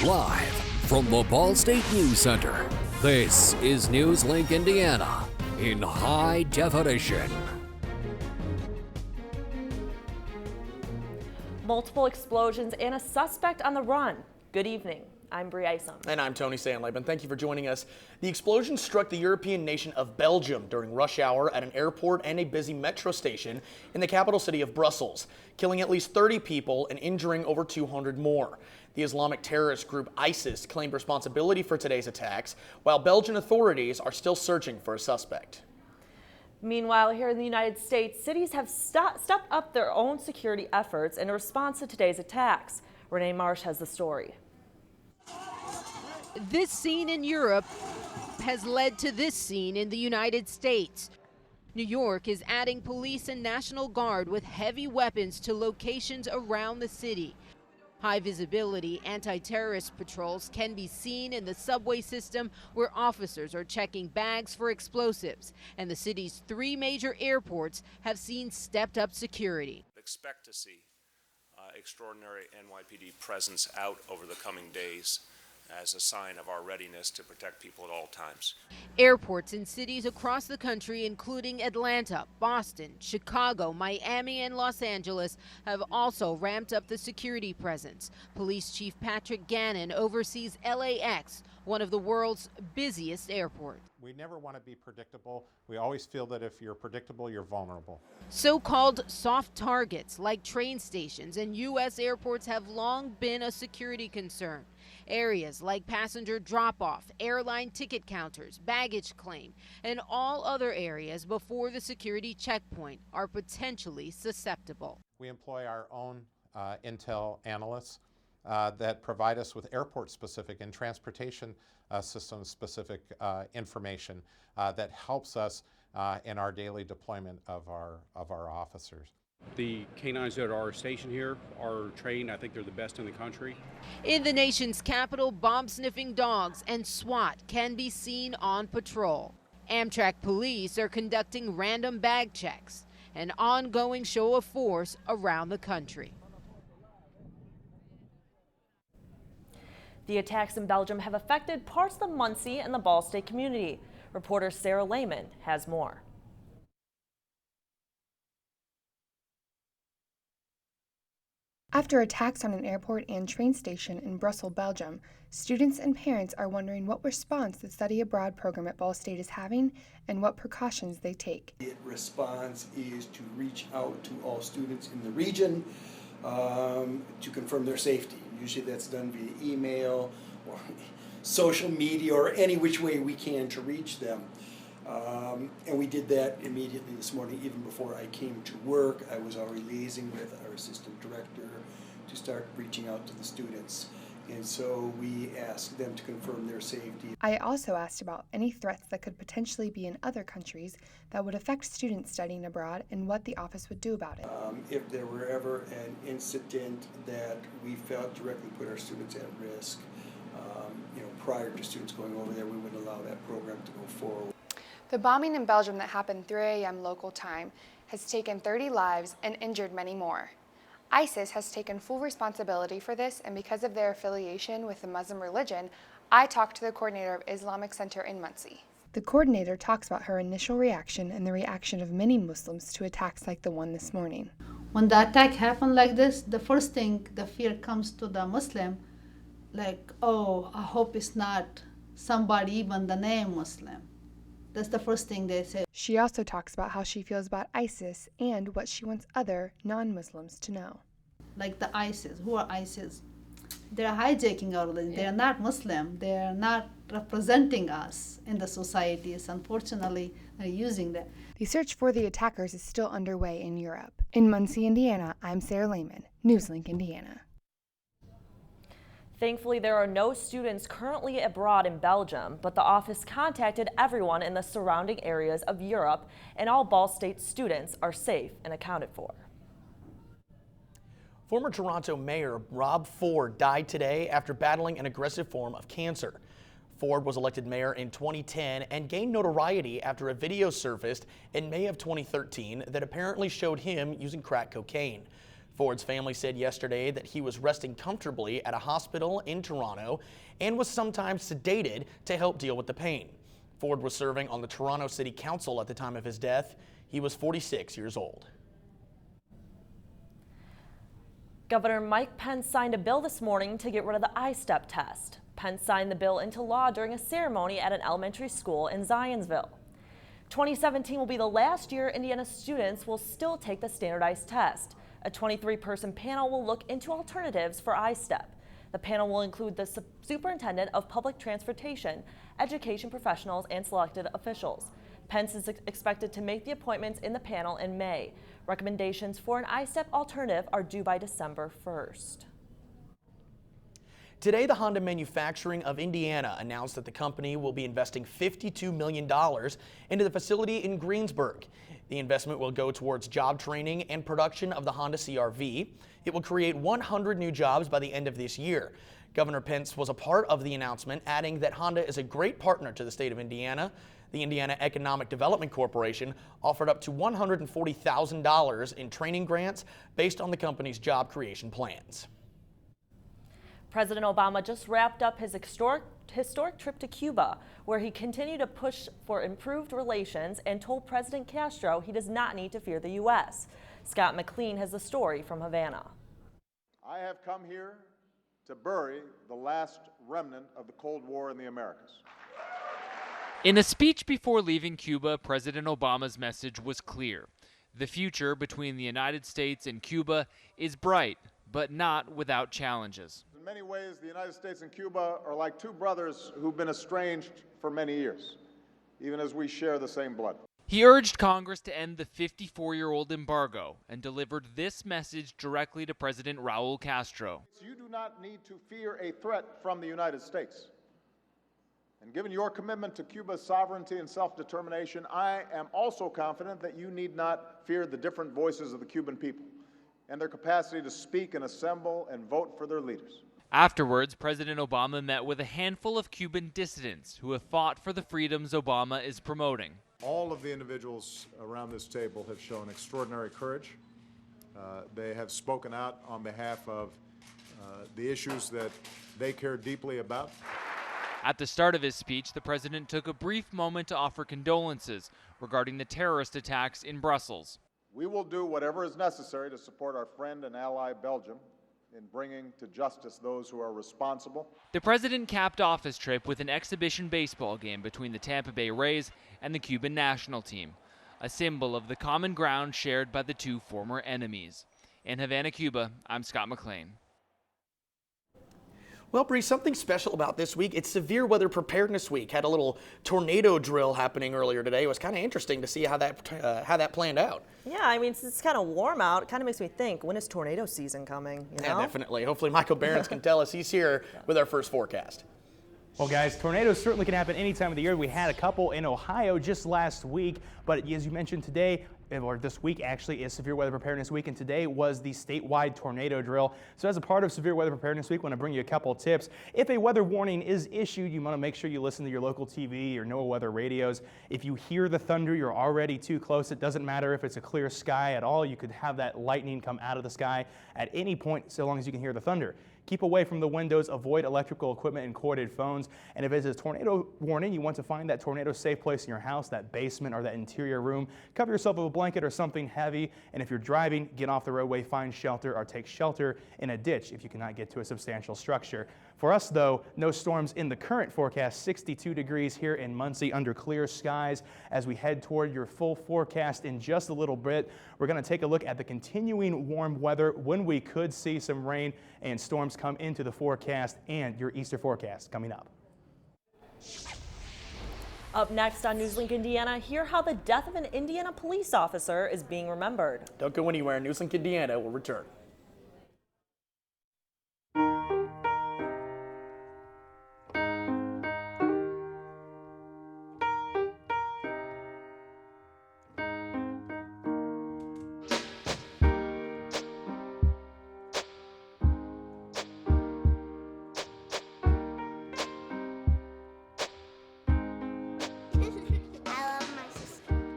Live from the Ball State News Center, this is NewsLink Indiana in high definition. Multiple explosions and a suspect on the run. Good evening. I'm Bree Isom. And I'm Tony Sandleben. Thank you for joining us. The explosion struck the European nation of Belgium during rush hour at an airport and a busy metro station in the capital city of Brussels, killing at least 30 people and injuring over 200 more. The Islamic terrorist group ISIS claimed responsibility for today's attacks, while Belgian authorities are still searching for a suspect. Meanwhile, here in the United States, cities have stepped up their own security efforts in response to today's attacks. Renee Marsh has the story. This scene in Europe has led to this scene in the United States. New York is adding police and National Guard with heavy weapons to locations around the city. High visibility anti-terrorist patrols can be seen in the subway system where officers are checking bags for explosives. And the city's 3 major airports have seen stepped up security. Expect to see extraordinary NYPD presence out over the coming days as a sign of our readiness to protect people at all times. Airports in cities across the country, including Atlanta, Boston, Chicago, Miami, and Los Angeles, have also ramped up the security presence. Police Chief Patrick Gannon oversees LAX, one of the world's busiest airports. We never want to be predictable. We always feel that if you're predictable, you're vulnerable. So-called soft targets like train stations and U.S. airports have long been a security concern. Areas like passenger drop-off, airline ticket counters, baggage claim, and all other areas before the security checkpoint are potentially susceptible. We employ our own intel analysts that provide us with airport-specific and transportation system-specific information that helps us in our daily deployment of our officers. The canines that are stationed here are trained. I think they're the best in the country. In the nation's capital, bomb-sniffing dogs and SWAT can be seen on patrol. Amtrak police are conducting random bag checks, an ongoing show of force around the country. The attacks in Belgium have affected parts of the Muncie and the Ball State community. Reporter Sarah Lehman has more. After attacks on an airport and train station in Brussels, Belgium, students and parents are wondering what response the study abroad program at Ball State is having and what precautions they take. The response is to reach out to all students in the region to confirm their safety. Usually that's done via email or social media or any which way we can to reach them. And we did that immediately this morning. Even before I came to work, I was already liaising with our assistant director to start reaching out to the students. And so we asked them to confirm their safety. I also asked about any threats that could potentially be in other countries that would affect students studying abroad and what the office would do about it. If there were ever an incident that we felt directly put our students at risk, prior to students going over there, we would allow that program to go forward. The bombing in Belgium that happened 3 a.m. local time has taken 30 lives and injured many more. ISIS has taken full responsibility for this, and because of their affiliation with the Muslim religion, I talked to the coordinator of Islamic Center in Muncie. The coordinator talks about her initial reaction and the reaction of many Muslims to attacks like the one this morning. When the attack happened like this, the first thing, the fear comes to the Muslim, like, oh, I hope it's not somebody even the name Muslim. That's the first thing they say. She also talks about how she feels about ISIS and what she wants other non-Muslims to know. Like the ISIS, who are ISIS? They're hijacking our religion. They're not Muslim. They're not representing us in the societies. Unfortunately, they're using that. The search for the attackers is still underway in Europe. In Muncie, Indiana, I'm Sarah Lehman, NewsLink Indiana. Thankfully, there are no students currently abroad in Belgium, but the office contacted everyone in the surrounding areas of Europe, and all Ball State students are safe and accounted for. Former Toronto Mayor Rob Ford died today after battling an aggressive form of cancer. Ford was elected mayor in 2010 and gained notoriety after a video surfaced in May of 2013 that apparently showed him using crack cocaine. Ford's family said yesterday that he was resting comfortably at a hospital in Toronto and was sometimes sedated to help deal with the pain. Ford was serving on the Toronto City Council at the time of his death. He was 46 years old. Governor Mike Pence signed a bill this morning to get rid of the I-STEP test. Pence signed the bill into law during a ceremony at an elementary school in Zionsville. 2017 will be the last year Indiana students will still take the standardized test. A 23-person panel will look into alternatives for I-STEP. The panel will include the superintendent of public transportation, education professionals, and selected officials. Pence is expected to make the appointments in the panel in May. Recommendations for an I-STEP alternative are due by December 1st. Today, the Honda Manufacturing of Indiana announced that the company will be investing $52 million into the facility in Greensburg. The investment will go towards job training and production of the Honda CR-V. It will create 100 new jobs by the end of this year. Governor Pence was a part of the announcement, adding that Honda is a great partner to the state of Indiana. The Indiana Economic Development Corporation offered up to $140,000 in training grants based on the company's job creation plans. President Obama just wrapped up his historic trip to Cuba, where he continued to push for improved relations and told President Castro he does not need to fear the U.S. Scott McLean has the story from Havana. I have come here to bury the last remnant of the Cold War in the Americas. In a speech before leaving Cuba, President Obama's message was clear. The future between the United States and Cuba is bright, but not without challenges. In many ways, the United States and Cuba are like two brothers who've been estranged for many years, even as we share the same blood. He urged Congress to end the 54-year-old embargo and delivered this message directly to President Raul Castro. You do not need to fear a threat from the United States. And given your commitment to Cuba's sovereignty and self-determination, I am also confident that you need not fear the different voices of the Cuban people and their capacity to speak and assemble and vote for their leaders. Afterwards, President Obama met with a handful of Cuban dissidents who have fought for the freedoms Obama is promoting. All of the individuals around this table have shown extraordinary courage. They have spoken out on behalf of the issues that they care deeply about. At the start of his speech, the president took a brief moment to offer condolences regarding the terrorist attacks in Brussels. We will do whatever is necessary to support our friend and ally Belgium in bringing to justice those who are responsible. The president capped off his trip with an exhibition baseball game between the Tampa Bay Rays and the Cuban national team, a symbol of the common ground shared by the two former enemies. In Havana, Cuba, I'm Scott McLean. Well, Bree, something special about this week. It's Severe Weather Preparedness Week. Had a little tornado drill happening earlier today. It was kind of interesting to see how that planned out. Yeah, I mean, it's kind of warm out. It kind of makes me think, when is tornado season coming? You know? Yeah, definitely. Hopefully Michael Behrens can tell us. He's here with our first forecast. Well, guys, tornadoes certainly can happen any time of the year. We had a couple in Ohio just last week, but as you mentioned today, or this week actually, is Severe Weather Preparedness Week, and today was the statewide tornado drill. So as a part of Severe Weather Preparedness Week, I want to bring you a couple of tips. If a weather warning is issued, you want to make sure you listen to your local TV or NOAA weather radios. If you hear the thunder, you're already too close. It doesn't matter if it's a clear sky at all. You could have that lightning come out of the sky at any point, so long as you can hear the thunder. Keep away from the windows, avoid electrical equipment and corded phones. And if it's a tornado warning, you want to find that tornado safe place in your house, that basement or that interior room. Cover yourself with a blanket or something heavy. And if you're driving, get off the roadway, find shelter, or take shelter in a ditch if you cannot get to a substantial structure. For us, though, no storms in the current forecast. 62 degrees here in Muncie under clear skies. As we head toward your full forecast in just a little bit, we're going to take a look at the continuing warm weather, when we could see some rain and storms come into the forecast, and your Easter forecast coming up. Up next on NewsLink Indiana, hear how the death of an Indiana police officer is being remembered. Don't go anywhere. NewsLink Indiana will return.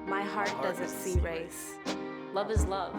My heart doesn't see race. Love is love.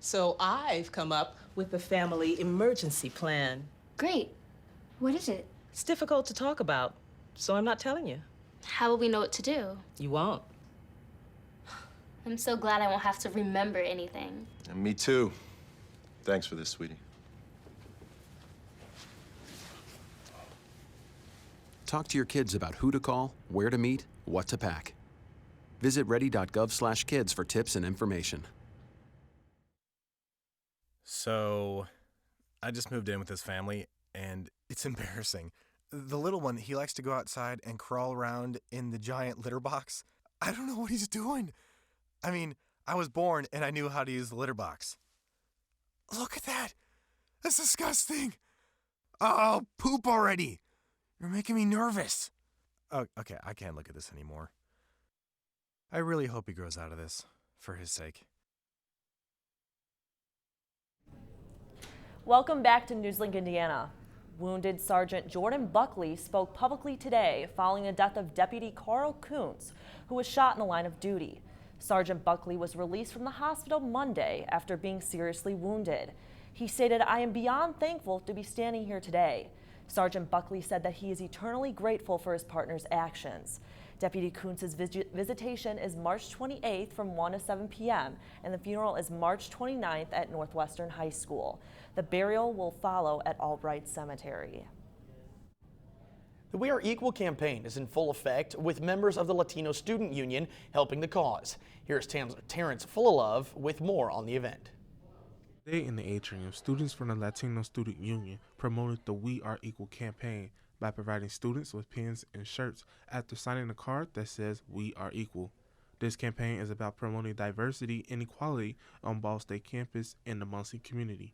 So I've come up with a family emergency plan. Great. What is it? It's difficult to talk about, so I'm not telling you. How will we know what to do? You won't. I'm so glad I won't have to remember anything. And me too. Thanks for this, sweetie. Talk to your kids about who to call, where to meet, what to pack. Visit ready.gov/kids for tips and information. So, I just moved in with this family, and it's embarrassing. The little one, he likes to go outside and crawl around in the giant litter box. I don't know what he's doing. I mean, I was born and I knew how to use the litter box. Look at that. That's disgusting. Oh, poop already. You're making me nervous. Oh, okay, I can't look at this anymore. I really hope he grows out of this, for his sake. Welcome back to NewsLink Indiana. Wounded Sergeant Jordan Buckley spoke publicly today following the death of Deputy Carl Kuntz, who was shot in the line of duty. Sergeant Buckley was released from the hospital Monday after being seriously wounded. He stated, "I am beyond thankful to be standing here today." Sergeant Buckley said that he is eternally grateful for his partner's actions. Deputy Kuntz's visitation is March 28th from 1 to 7 p.m. and the funeral is March 29th at Northwestern High School. The burial will follow at Albright Cemetery. The We Are Equal campaign is in full effect with members of the Latino Student Union helping the cause. Here's Terrence Fullalove with more on the event. Today in the atrium, students from the Latino Student Union promoted the We Are Equal campaign by providing students with pens and shirts after signing a card that says We Are Equal. This campaign is about promoting diversity and equality on Ball State campus and the Muncie community.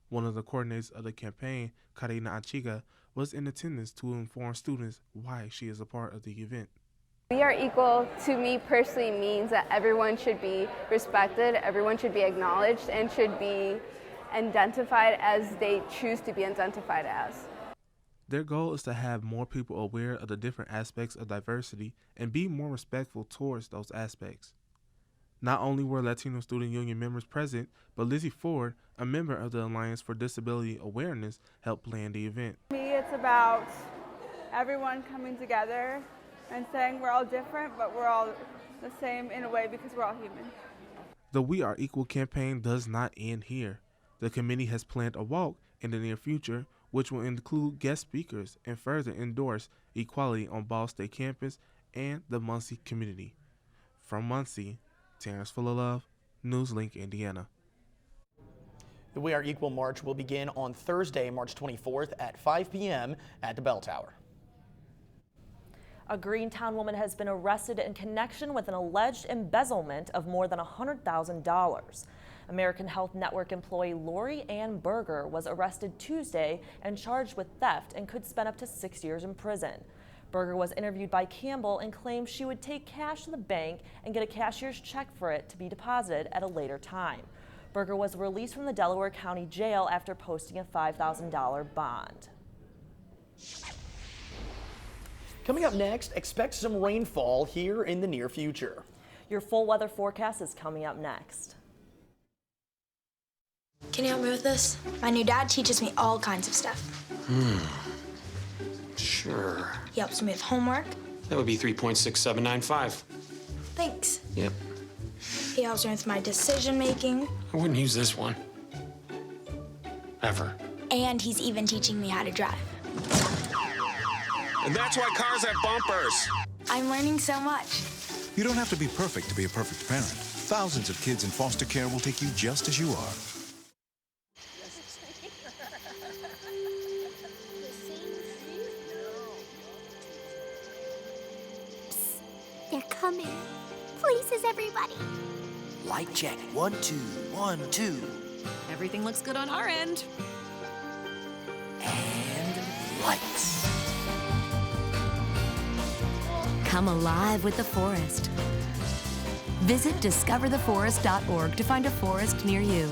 One of the coordinators of the campaign, Karina Achiga, was in attendance to inform students why she is a part of the event. We Are Equal to me personally means that everyone should be respected, everyone should be acknowledged, and should be identified as they choose to be identified as. Their goal is to have more people aware of the different aspects of diversity and be more respectful towards those aspects. Not only were Latino Student Union members present, but Lizzie Ford, a member of the Alliance for Disability Awareness, helped plan the event. For me, it's about everyone coming together and saying we're all different, but we're all the same in a way because we're all human. The We Are Equal campaign does not end here. The committee has planned a walk in the near future, which will include guest speakers and further endorse equality on Ball State campus and the Muncie community. From Muncie, Terrence Fullalove, NewsLink, Indiana. The We Are Equal March will begin on Thursday, March 24th at 5 p.m. at the Bell Tower. A Greentown woman has been arrested in connection with an alleged embezzlement of more than $100,000. American Health Network employee Lori Ann Berger was arrested Tuesday and charged with theft and could spend up to 6 years in prison. Berger was interviewed by Campbell and claimed she would take cash to the bank and get a cashier's check for it to be deposited at a later time. Berger was released from the Delaware County Jail after posting a $5,000 bond. Coming up next, expect some rainfall here in the near future. Your full weather forecast is coming up next. Can you help me with this? My new dad teaches me all kinds of stuff. Sure. He helps me with homework. That would be 3.6795. Thanks. Yep. He helps me with my decision making. I wouldn't use this one. Ever. And he's even teaching me how to drive. And that's why cars have bumpers. I'm learning so much. You don't have to be perfect to be a perfect parent. Thousands of kids in foster care will take you just as you are. They're coming. Places, everybody. Light check. 1, 2, 1, 2. Everything looks good on our end. And lights. Come alive with the forest. Visit discovertheforest.org to find a forest near you.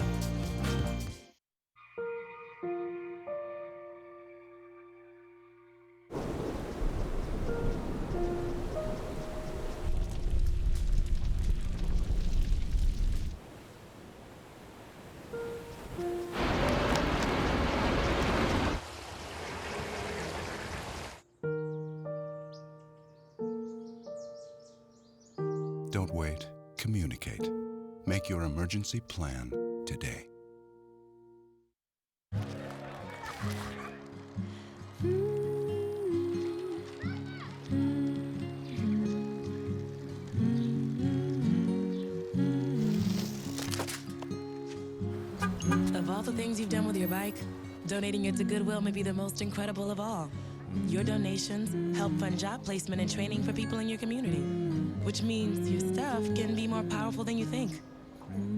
Don't wait. Communicate. Make your emergency plan today. Of all the things you've done with your bike, donating it to Goodwill may be the most incredible of all. Your donations help fund job placement and training for people in your community, which means your stuff can be more powerful than you think.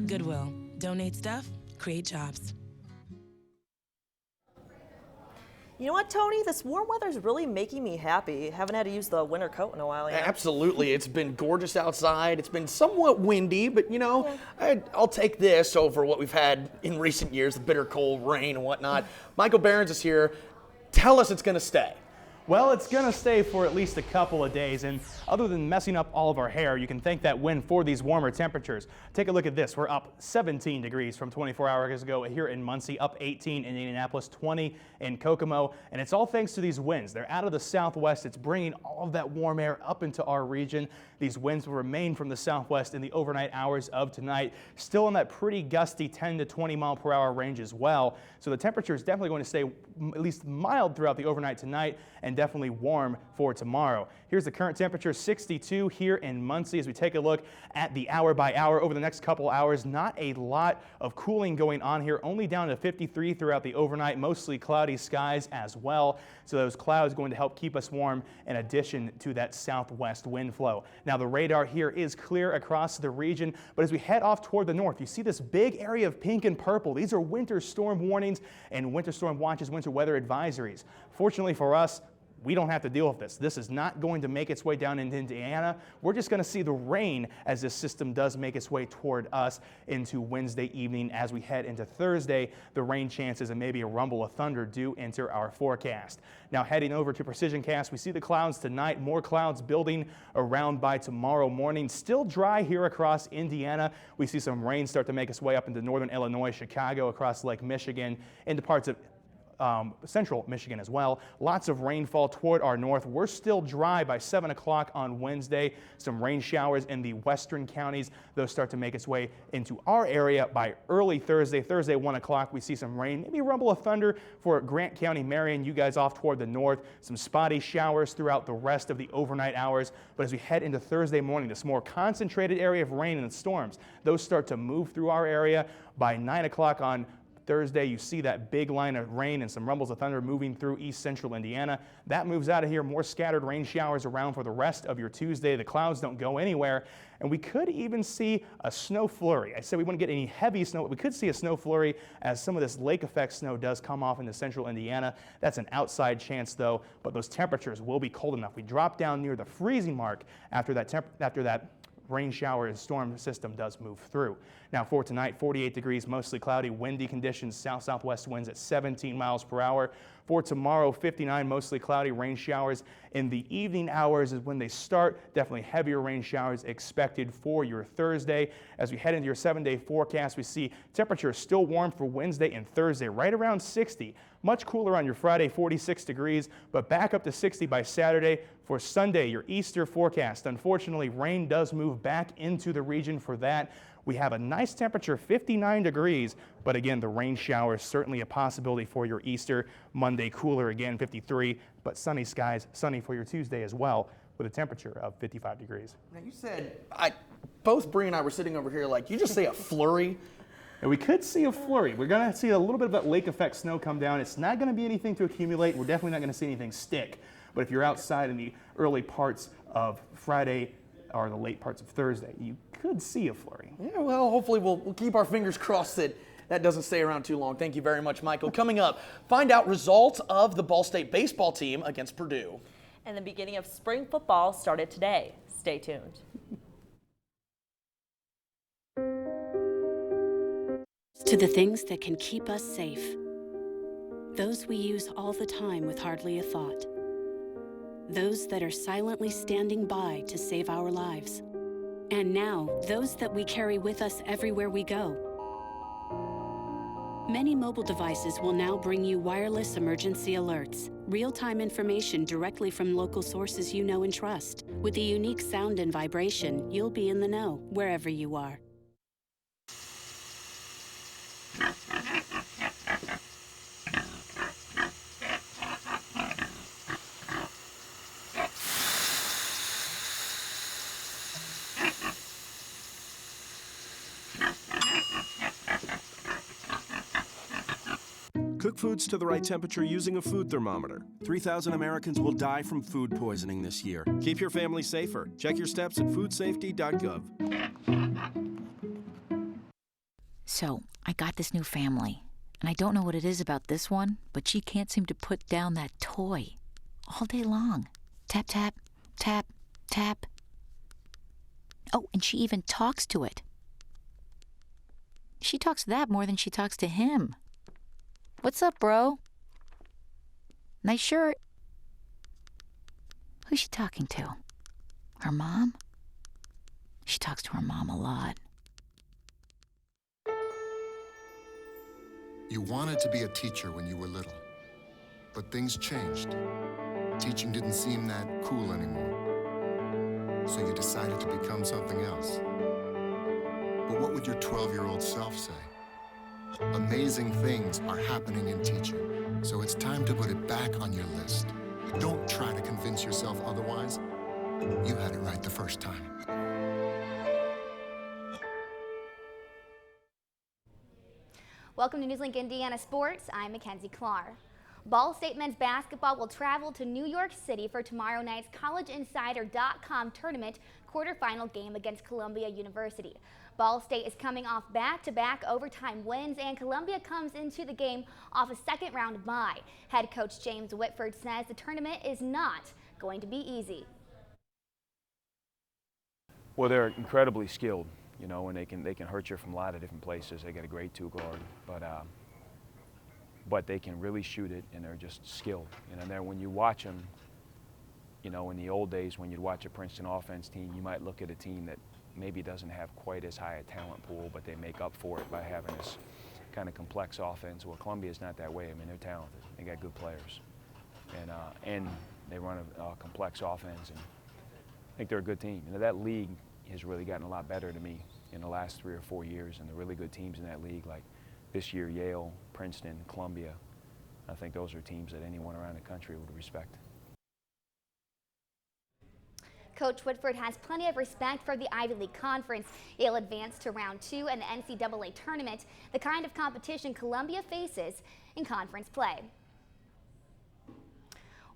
Goodwill. Donate stuff, create jobs. You know what, Tony? This warm weather is really making me happy. Haven't had to use the winter coat in a while yet. Absolutely. It's been gorgeous outside. It's been somewhat windy, but you know, I'll take this over what we've had in recent years, the bitter cold rain and whatnot. Michael Behrens is here. Tell us it's going to stay. Well, it's going to stay for at least a couple of days, and other than messing up all of our hair, you can thank that wind for these warmer temperatures. Take a look at this. We're up 17 degrees from 24 hours ago here in Muncie, up 18 in Indianapolis, 20 in Kokomo, and it's all thanks to these winds. They're out of the southwest. It's bringing all of that warm air up into our region. These winds will remain from the southwest in the overnight hours of tonight, still in that pretty gusty 10 to 20 mile per hour range as well. So the temperature is definitely going to stay at least mild throughout the overnight tonight and definitely warm for tomorrow. Here's the current temperature, 62 here in Muncie. As we take a look at the hour by hour over the next couple hours, not a lot of cooling going on here, only down to 53 throughout the overnight, mostly cloudy skies as well. So those clouds going to help keep us warm in addition to that southwest wind flow. Now the radar here is clear across the region, but as we head off toward the north, you see this big area of pink and purple. These are winter storm warnings and winter storm watches, winter weather advisories. Fortunately for us, we don't have to deal with this. This is not going to make its way down into Indiana. We're just going to see the rain as this system does make its way toward us into Wednesday evening. As we head into Thursday, the rain chances and maybe a rumble of thunder do enter our forecast. Now heading over to Precision Cast, we see the clouds tonight, more clouds building around by tomorrow morning. Still dry here across Indiana. We see some rain start to make its way up into northern Illinois, Chicago, across Lake Michigan, into parts of central Michigan as well. Lots of rainfall toward our north. We're still dry by 7 o'clock on Wednesday. Some rain showers in the western counties. Those start to make its way into our area by early Thursday. Thursday, 1 o'clock, we see some rain, maybe a rumble of thunder for Grant County, Marion, you guys off toward the north. Some spotty showers throughout the rest of the overnight hours. But as we head into Thursday morning, this more concentrated area of rain and storms, those start to move through our area by 9 o'clock on Thursday. You see that big line of rain and some rumbles of thunder moving through east central Indiana. That moves out of here. More scattered rain showers around for the rest of your Tuesday. The clouds don't go anywhere, and we could even see a snow flurry. I said we wouldn't get any heavy snow, but we could see a snow flurry as some of this lake effect snow does come off into central Indiana. That's an outside chance though, but those temperatures will be cold enough. We drop down near the freezing mark after that rain shower and storm system does move through. Now for tonight, 48 degrees, mostly cloudy, windy conditions, south-southwest winds at 17 miles per hour. For tomorrow, 59, mostly cloudy, rain showers in the evening hours is when they start. Definitely heavier rain showers expected for your Thursday. As we head into your 7-day forecast, we see temperatures still warm for Wednesday and Thursday, right around 60. Much cooler on your Friday, 46 degrees, but back up to 60 by Saturday. For Sunday, your Easter forecast. Unfortunately, rain does move back into the region for that. We have a nice temperature, 59 degrees, but again, the rain shower is certainly a possibility for your Easter. Monday, cooler again, 53, but sunny skies, sunny for your Tuesday as well, with a temperature of 55 degrees. Now you said, both Bree and I were sitting over here like, you just say a flurry? And we could see a flurry. We're going to see a little bit of that lake effect snow come down. It's not going to be anything to accumulate. We're definitely not going to see anything stick. But if you're outside in the early parts of Friday or the late parts of Thursday, you could see a flurry. Yeah, well, hopefully we'll keep our fingers crossed that that doesn't stay around too long. Thank you very much, Michael. Coming up, find out results of the Ball State baseball team against Purdue. And the beginning of spring football started today. Stay tuned. To the things that can keep us safe. Those we use all the time with hardly a thought. Those that are silently standing by to save our lives. And now, those that we carry with us everywhere we go. Many mobile devices will now bring you wireless emergency alerts. Real-time information directly from local sources you know and trust. With the unique sound and vibration, you'll be in the know wherever you are. Cook foods to the right temperature using a food thermometer. 3,000 Americans will die from food poisoning this year. Keep your family safer. Check your steps at foodsafety.gov. So, I got this new family, and I don't know what it is about this one, but she can't seem to put down that toy all day long. Tap, tap, tap, tap. Oh, and she even talks to it. She talks to that more than she talks to him. What's up, bro? Nice shirt. Who's she talking to? Her mom? She talks to her mom a lot. You wanted to be a teacher when you were little, but things changed. Teaching didn't seem that cool anymore, so you decided to become something else. But what would your 12-year-old self say? Amazing things are happening in teaching, so it's time to put it back on your list. Don't try to convince yourself otherwise. You had it right the first time. Welcome to NewsLink Indiana Sports. I'm Mackenzie Clark. Ball State men's basketball will travel to New York City for tomorrow night's CollegeInsider.com tournament quarterfinal game against Columbia University. Ball State is coming off back-to-back overtime wins, and Columbia comes into the game off a second-round bye. Head coach James Whitford says the tournament is not going to be easy. Well, they're incredibly skilled, you know, and they can hurt you from a lot of different places. They got a great two guard, but they can really shoot it, and they're just skilled. And then when you watch them, you know, in the old days when you'd watch a Princeton offense team, you might look at a team that maybe doesn't have quite as high a talent pool, but they make up for it by having this kind of complex offense. Well, Columbia's not that way. I mean, they're talented. They got good players, and they run a complex offense, and I think they're a good team. And that league has really gotten a lot better to me in the last 3 or 4 years, and the really good teams in that league, like this year, Yale, Princeton, Columbia, I think those are teams that anyone around the country would respect. Coach Whitford has plenty of respect for the Ivy League Conference. Yale advanced to round 2 in the NCAA tournament, the kind of competition Columbia faces in conference play.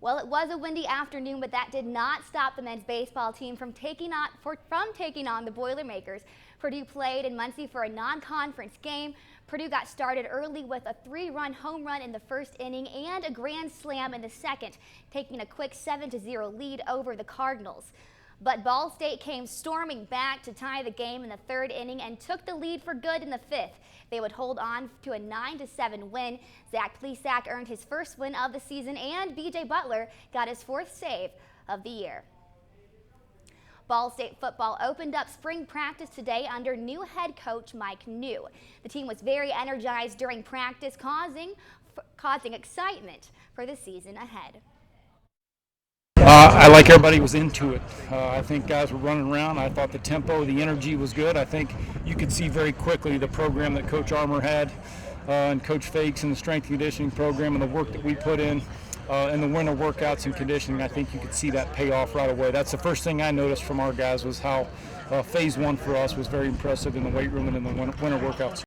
Well, it was a windy afternoon, but that did not stop the men's baseball team from taking on the Boilermakers. Purdue played in Muncie for a non-conference game. Purdue got started early with a 3-run home run in the first inning and a grand slam in the second, taking a quick 7-0 lead over the Cardinals. But Ball State came storming back to tie the game in the third inning and took the lead for good in the fifth. They would hold on to a 9-7 win. Zach Plesac earned his first win of the season, and B.J. Butler got his 4th save of the year. Ball State football opened up spring practice today under new head coach Mike New. The team was very energized during practice, causing excitement for the season ahead. I like everybody was into it. I think guys were running around. I thought the tempo, the energy was good. I think you could see very quickly the program that Coach Armour had and Coach Fakes and the strength and conditioning program and the work that we put in and the winter workouts and conditioning. I think you could see that pay off right away. That's the first thing I noticed from our guys was how phase 1 for us was very impressive in the weight room and in the winter workouts.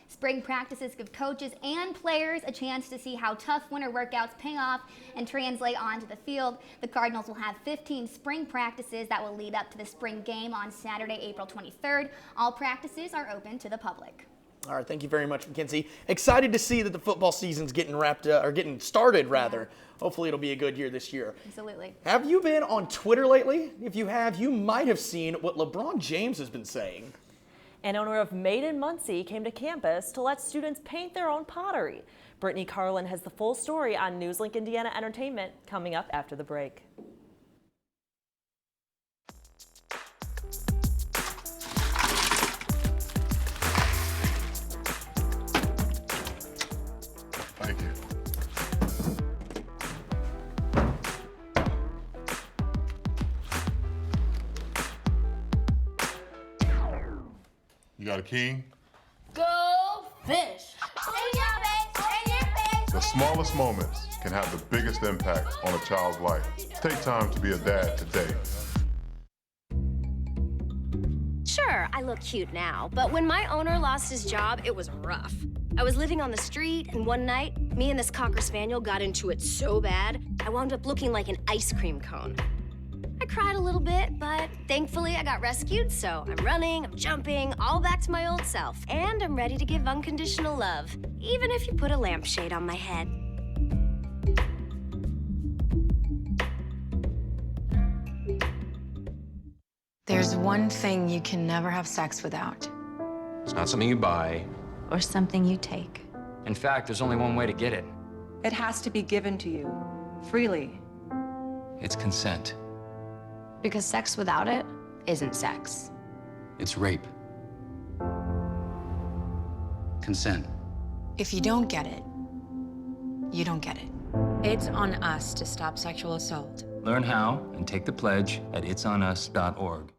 Spring practices give coaches and players a chance to see how tough winter workouts pay off and translate onto the field. The Cardinals will have 15 spring practices that will lead up to the spring game on Saturday, April 23rd. All practices are open to the public. All right, thank you very much, Mackenzie. Excited to see that the football season's getting getting started, rather. Yeah. Hopefully it'll be a good year this year. Absolutely. Have you been on Twitter lately? If you have, you might have seen what LeBron James has been saying. An owner of Made in Muncie came to campus to let students paint their own pottery. Brittany Carlin has the full story on NewsLink Indiana Entertainment coming up after the break. Thank you. got a king? Go fish! In your face! In your face! The smallest moments can have the biggest impact on a child's life. Take time to be a dad today. Sure, I look cute now, but when my owner lost his job, it was rough. I was living on the street, and one night, me and this Cocker Spaniel got into it so bad, I wound up looking like an ice cream cone. I cried a little bit, but thankfully I got rescued, so I'm running, I'm jumping, all back to my old self, and I'm ready to give unconditional love, even if you put a lampshade on my head. There's one thing you can never have sex without. It's not something you buy. Or something you take. In fact, there's only one way to get it. It has to be given to you, freely. It's consent. Because sex without it isn't sex. It's rape. Consent. If you don't get it, you don't get it. It's on us to stop sexual assault. Learn how and take the pledge at itsonus.org.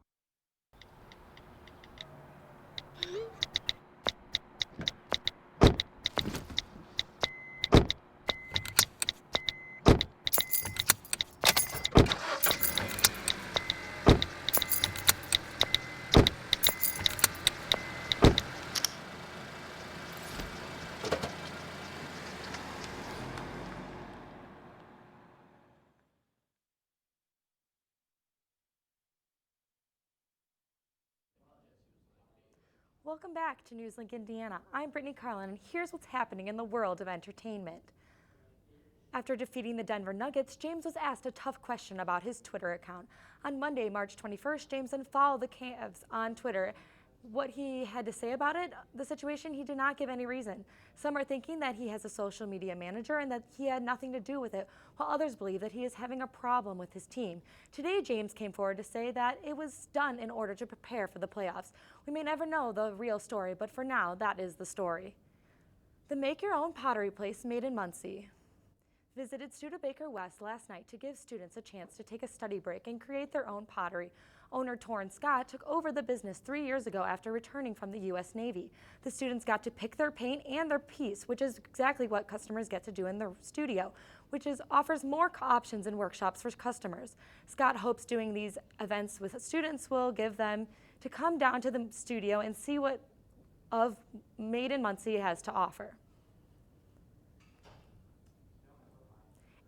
Welcome back to NewsLink Indiana. I'm Brittany Carlin, and here's what's happening in the world of entertainment. After defeating the Denver Nuggets, James was asked a tough question about his Twitter account. On Monday, March 21st, James unfollowed the Cavs on Twitter. What he had to say about it, the situation, he did not give any reason. Some are thinking that he has a social media manager and that he had nothing to do with it, while others believe that he is having a problem with his team. Today, James came forward to say that it was done in order to prepare for the playoffs. We may never know the real story, but for now, that is the story. The Make Your Own Pottery Place made in Muncie visited Studebaker West last night to give students a chance to take a study break and create their own pottery. Owner Torrin Scott took over the business 3 years ago after returning from the U.S. Navy. The students got to pick their paint and their piece, which is exactly what customers get to do in the studio, offers more options and workshops for customers. Scott hopes doing these events with students will give them to come down to the studio and see what of Made in Muncie has to offer.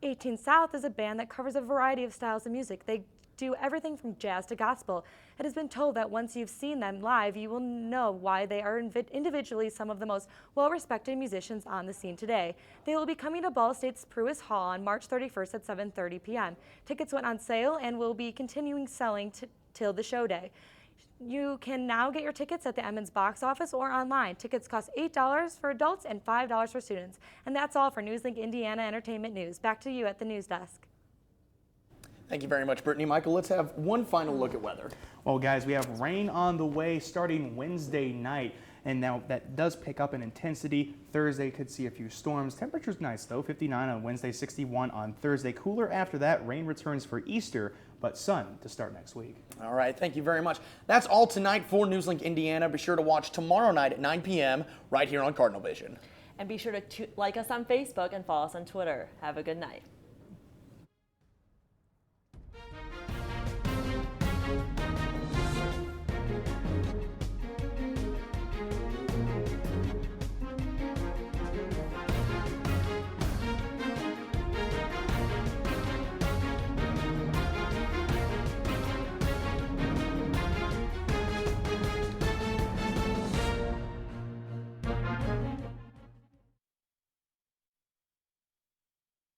18 South is a band that covers a variety of styles of music. They do everything from jazz to gospel. It has been told that once you've seen them live, you will know why they are individually some of the most well-respected musicians on the scene today. They will be coming to Ball State's Pruis Hall on March 31st at 7:30 p.m. Tickets went on sale and will be continuing selling till the show day. You can now get your tickets at the Emmons box office or online. Tickets cost $8 for adults and $5 for students. And that's all for NewsLink Indiana Entertainment News. Back to you at the news desk. Thank you very much, Brittany. Michael, let's have one final look at weather. Well, guys, we have rain on the way starting Wednesday night. And now that does pick up in intensity. Thursday could see a few storms. Temperature's nice though, 59 on Wednesday, 61 on Thursday. Cooler after that. Rain returns for Easter, but sun to start next week. All right, thank you very much. That's all tonight for NewsLink Indiana. Be sure to watch tomorrow night at 9 p.m. right here on Cardinal Vision. And be sure to like us on Facebook and follow us on Twitter. Have a good night.